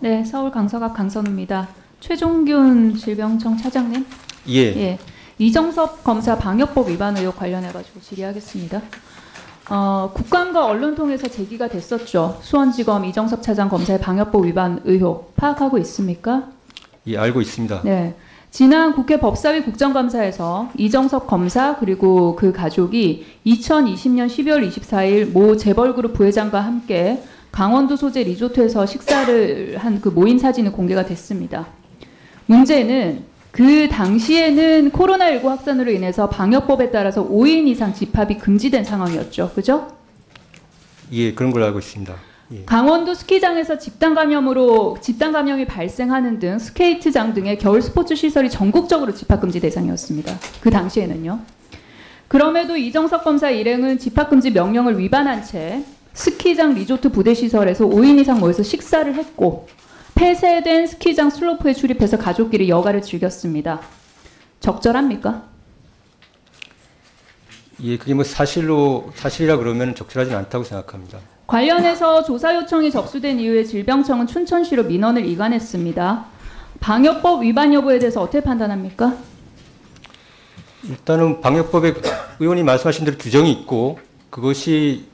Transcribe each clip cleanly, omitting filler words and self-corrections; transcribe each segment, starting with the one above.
네, 서울 강서갑 강선우입니다. 최종균 질병청 차장님. 예. 이정섭 검사 방역법 위반 의혹 관련해가지고 질의하겠습니다. 국감과 언론 통해서 제기가 됐었죠. 수원지검 이정섭 차장 검사의 방역법 위반 의혹 파악하고 있습니까? 예, 알고 있습니다. 네. 지난 국회 법사위 국정감사에서 이정섭 검사 그리고 그 가족이 2020년 12월 24일 모 재벌그룹 부회장과 함께 강원도 소재 리조트에서 식사를 한 그 모인 사진이 공개가 됐습니다. 문제는 그 당시에는 코로나19 확산으로 인해서 방역법에 따라서 5인 이상 집합이 금지된 상황이었죠. 그죠? 예, 그런 걸로 알고 있습니다. 예. 강원도 스키장에서 집단 감염이 발생하는 등 스케이트장 등의 겨울 스포츠 시설이 전국적으로 집합 금지 대상이었습니다. 그 당시에는요. 그럼에도 이정섭 검사 일행은 집합 금지 명령을 위반한 채 스키장 리조트 부대 시설에서 5인 이상 모여서 식사를 했고 폐쇄된 스키장 슬로프에 출입해서 가족끼리 여가를 즐겼습니다. 적절합니까? 예, 그게 뭐 사실이라 그러면 적절하진 않다고 생각합니다. 관련해서 조사 요청이 접수된 이후에 질병청은 춘천시로 민원을 이관했습니다. 방역법 위반 여부에 대해서 어떻게 판단합니까? 일단은 방역법에 의원이 말씀하신 대로 규정이 있고 그것이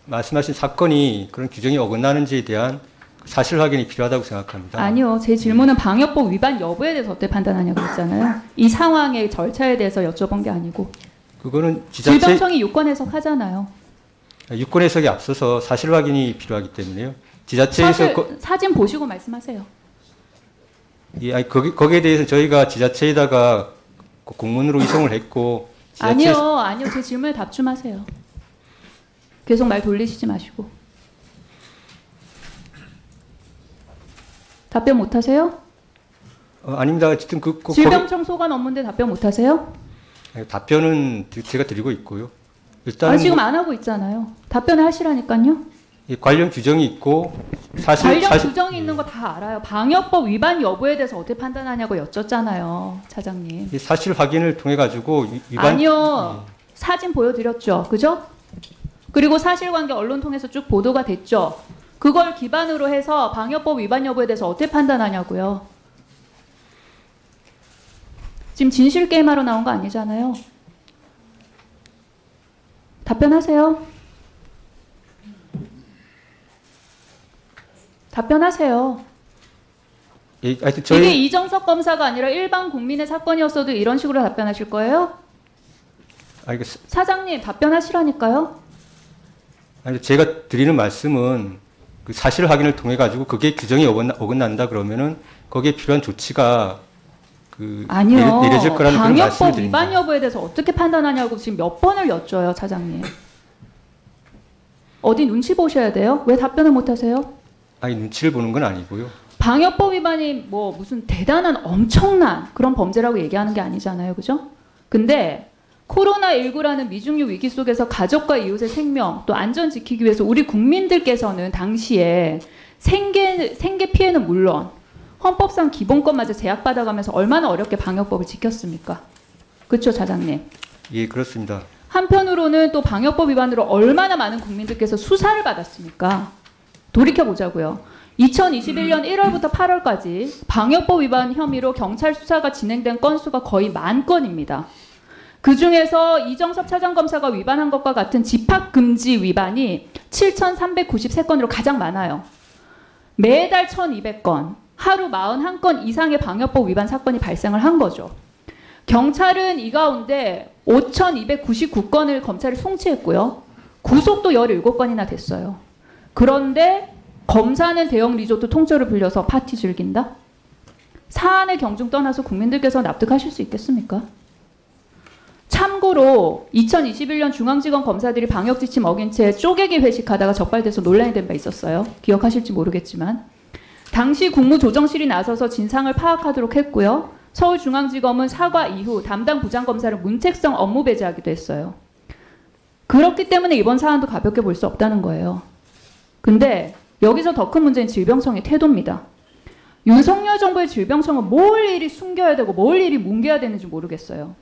말씀하신 사건이 그런 규정이 어긋나는지에 대한 사실 확인이 필요하다고 생각합니다. 아니요. 제 질문은 방역법 위반 여부에 대해서 어떻게 판단하냐고 했잖아요. 이 상황의 절차에 대해서 여쭤본 게 아니고. 그거는 지자체 질병청이 유권 해석하잖아요. 유권 해석에 앞서서 사실 확인이 필요하기 때문에요. 지자체에서 사진 보시고 말씀하세요. 예, 아니 거기에 대해서 저희가 지자체에다가 공문으로 이송을 했고 아니요. 제 질문에 답 좀 하세요. 계속 말 돌리시지 마시고. 답변 못 하세요? 아닙니다. 어쨌든 질병청 소관 업무인데 답변 못 하세요? 답변은 제가 드리고 있고요. 일단 지금 안 하고 있잖아요. 답변을 하시라니까요. 예, 관련 규정이 있고 관련 규정이 있는 거 다 알아요. 방역법 위반 여부에 대해서 어떻게 판단하냐고 여쭙잖아요, 차장님. 예, 사실 확인을 통해 가지고 위반 아니요. 사진 보여드렸죠, 그죠? 그리고 사실관계 언론 통해서 쭉 보도가 됐죠. 그걸 기반으로 해서 방역법 위반 여부에 대해서 어떻게 판단하냐고요. 지금 진실 게임하러 나온 거 아니잖아요. 답변하세요. 답변하세요. 예, 이게 이정섭 검사가 아니라 일반 국민의 사건이었어도 이런 식으로 답변하실 거예요? 알겠습니다. 사장님 답변하시라니까요. 아니, 제가 드리는 말씀은 그 사실 확인을 통해 가지고 그게 규정이 어긋난다 그러면은 거기에 필요한 조치가 아니요. 내려질 거라는 그런 말씀을 방역법 드립니다. 위반 여부에 대해서 어떻게 판단하냐고 지금 몇 번을 여쭤요, 차장님. 어디 눈치 보셔야 돼요? 왜 답변을 못 하세요? 아니, 눈치를 보는 건 아니고요. 방역법 위반이 뭐 무슨 대단한 엄청난 그런 범죄라고 얘기하는 게 아니잖아요, 그죠? 근데 코로나19라는 미중류 위기 속에서 가족과 이웃의 생명 또 안전 지키기 위해서 우리 국민들께서는 당시에 생계 피해는 물론 헌법상 기본권마저 제약받아가면서 얼마나 어렵게 방역법을 지켰습니까? 그렇죠, 차장님? 예, 그렇습니다. 한편으로는 또 방역법 위반으로 얼마나 많은 국민들께서 수사를 받았습니까? 돌이켜보자고요. 2021년 1월부터 8월까지 방역법 위반 혐의로 경찰 수사가 진행된 건수가 거의 10,000건입니다. 그중에서 이정섭 차장검사가 위반한 것과 같은 집합금지 위반이 7,393건으로 가장 많아요. 매달 1,200건, 하루 41건 이상의 방역법 위반 사건이 발생을 한 거죠. 경찰은 이 가운데 5,299건을 검찰이 송치했고요. 구속도 17건이나 됐어요. 그런데 검사는 대형 리조트 통째로 빌려서 파티 즐긴다? 사안의 경중 떠나서 국민들께서 납득하실 수 있겠습니까? 참고로 2021년 중앙지검 검사들이 방역지침 어긴 채 쪼개기 회식하다가 적발돼서 논란이 된 바 있었어요. 기억하실지 모르겠지만. 당시 국무조정실이 나서서 진상을 파악하도록 했고요. 서울중앙지검은 사과 이후 담당 부장검사를 문책성 업무 배제하기도 했어요. 그렇기 때문에 이번 사안도 가볍게 볼 수 없다는 거예요. 근데 여기서 더 큰 문제는 질병청의 태도입니다. 윤석열 정부의 질병청은 뭘 일이 숨겨야 되고 뭘 일이 뭉개야 되는지 모르겠어요.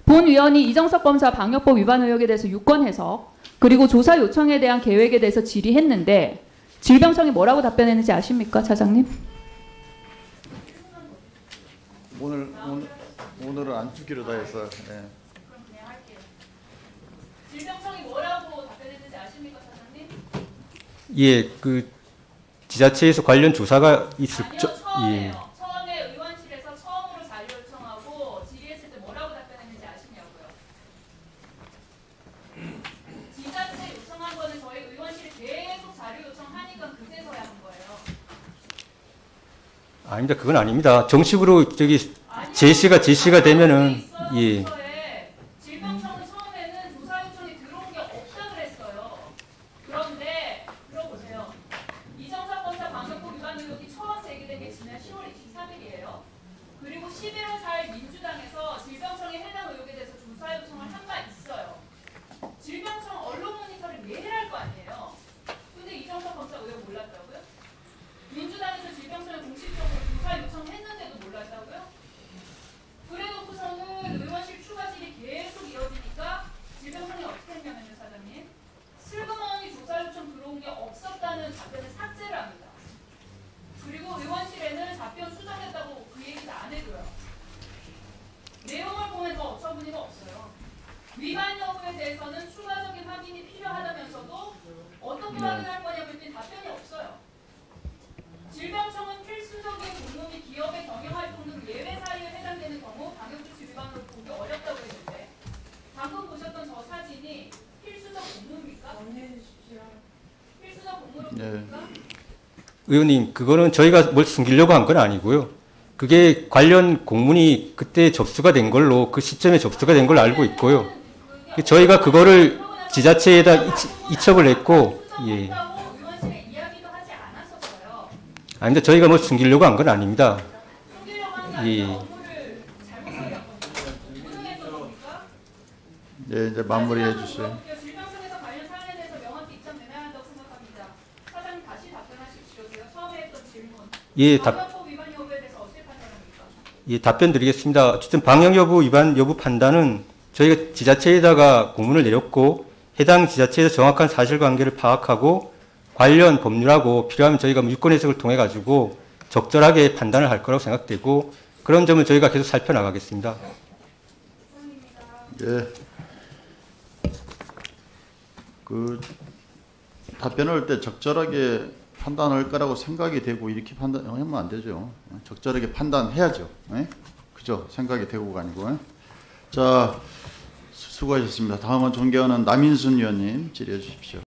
본 위원이 이정섭 검사 방역법 위반 의혹에 대해서 유권 해석 그리고 조사 요청에 대한 계획에 대해서 질의했는데 질병청이 뭐라고 답변했는지 아십니까, 차장님? 오늘은 안 주기로 다 해서. 예. 그럼 그냥 할게요. 질병청이 뭐라고 답변했는지 아십니까, 차장님? 예, 그 지자체에서 관련 조사가 있을 아니요, 저, 처음에요. 예. 처음에 의원실에서 처음으로 자료 요청하고 질의했을 때 뭐라고 답변했는지 아시냐고요. 지자체 요청한 거는 저희 의원실이 계속 자료 요청하니까 그제서야 한 거예요. 아닙니다. 그건 아닙니다. 정식으로 저기 아니요, 제시가 되면은 예. 질병청은 처음에는 조사 요청이 들어온 게 없다 그랬어요. 그런데 들어보세요. 이정석 검사 방역법 위반 의혹이 처음 제기된 게 지난 10월 23일이에요. 그리고 11월 4일 민주당에서 질병청의 해당 의혹에 대해서 조사 요청을 한 바 있어요. 질병청 언론 모니터를 매일 할 거 아니에요. 근데 이정석 검사 의혹 몰랐다고요? 민주당에서 질병청에 공식적으로 조사 요청했는데도 몰랐다고요? 그래놓고서는 의원실 추가 질이 계속 이어지니까 질병청이 어떻게 했냐면요, 사장님. 슬그머니 조사 요청 들어온 게 없었다는 답변을 삭제를 합니다. 그리고 의원실에는 답변 수정했다고 그 얘기도 안 해줘요. 내용을 보면 더 어처구니가 없어요. 위반 여부에 대해서는 추가적인 확인이 필요하다면서도 어떻게 확인할 거냐고 했더니 답변이 없어요. 질병청은 필수적인 공무 및 기업의 경영활동 등 예외 사유에 해당되는 경우 방역조치 위반으로 보기 어렵다고 했는데 방금 보셨던 저 사진이 필수적 공무입니까? 필수적 공무로 보입니까? 의원님, 그거는 저희가 뭘 숨기려고 한 건 아니고요. 그게 관련 공문이 그때 접수가 된 걸로 그 시점에 접수가 된 걸로 알고 있고요. 저희가 그거를 지자체에다 이첩을 했고, 예. 의원실에 이야기도 하지 않았었어요. 아닙니다. 저희가 뭐 숨기려고 한 건 아닙니다. 숨기려고 한 게 아니라 예. 업무를 잘못 처리했거든요. 무능했던 겁니까? 예, 이제 마무리해 주세요. 질병청에서 관련 사안에 대해서 명확히 입장 내놔야 한다고 생각합니다. 사장님 다시 답변하십시오. 제가 처음에 했던 질문. 예, 방역법 위반 여부에 대해서 어떻게 판단합니까? 예, 답변 드리겠습니다. 어쨌든 방역 여부 위반 여부 판단은 저희가 지자체에다가 공문을 내렸고 해당 지자체에서 정확한 사실관계를 파악하고 관련 법률하고 필요하면 저희가 유권 해석을 통해 가지고 적절하게 판단을 할 거라고 생각되고 그런 점을 저희가 계속 살펴나가겠습니다. 예. 그 답변을 할 때 적절하게 판단할 거라고 생각이 되고 이렇게 판단하면 안 되죠. 적절하게 판단해야죠. 예? 그죠? 생각이 되고가 아니고. 예? 자, 수고하셨습니다. 다음은 존경하는 남인순 의원님 질의해 주십시오.